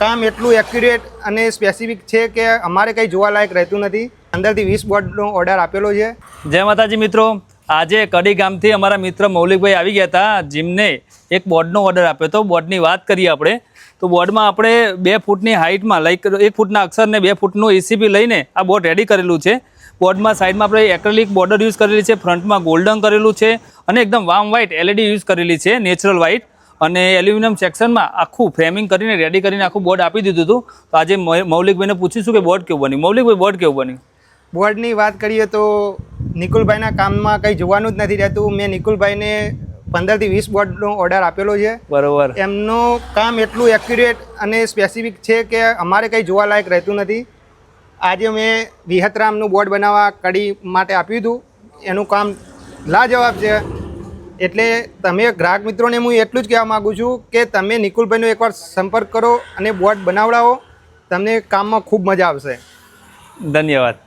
કામ એટલું એક્યુરેટ અને સ્પેસિફિક છે કે અમારે કંઈ જોવાલાયક રહેતું નથી. 15 થી 20 બોર્ડનો ઓર્ડર આપેલો છે. જય માતાજી મિત્રો, આજે કડી ગામથી અમારા મિત્ર મૌલિકભાઈ આવી ગયા હતા. જેમને એક બોર્ડનો ઓર્ડર આપ્યો હતો. બોર્ડની વાત કરીએ આપણે તો બોર્ડમાં આપણે 2 ફૂટની હાઇટમાં લાઈક 1 ફૂટના અક્ષર ને 2 ફૂટનું ECP લઈને આ બોર્ડ રેડી કરેલું છે. બોર્ડમાં સાઈડમાં આપણે એક્રેલિક બોર્ડર યુઝ કરેલી છે, ફ્રન્ટમાં ગોલ્ડન કરેલું છે અને એકદમ વાર્મ વ્હાઇટ LED યુઝ કરેલી છે, નેચરલ વ્હાઇટ. અને એલ્યુમિનિયમ સેક્શનમાં આખું ફ્રેમિંગ કરીને રેડી કરીને આખું બોર્ડ આપી દીધું હતું. તો આજે મૌલિકભાઈને પૂછીશું કે બોર્ડ કેવું બન્યું. મૌલિકભાઈ, બોર્ડ કેવું બન્યું? બોર્ડની વાત કરીએ તો નિકુલભાઈના કામમાં કંઈ જોવાનું જ નથી રહેતું. મેં નિકુલભાઈને 15 થી 20 બોર્ડનો ઓર્ડર આપેલો છે. બરોબર. એમનું કામ એટલું એક્યુરેટ અને સ્પેસિફિક છે કે અમારે કંઈ જોવાલાયક રહેતું નથી. આજે મેં વિહતરામનું બોર્ડ બનાવવા કડી માટે આપ્યું હતું. એનું કામ લાજવાબ છે. એટલે તમે ગ્રાહક મિત્રોને હું એટલું જ કહેવા માગું છું કે તમે નિકુલભાઈનો એકવાર સંપર્ક કરો અને બોર્ડ બનાવડાવો. તમને કામમાં ખૂબ મજા આવશે. ધન્યવાદ.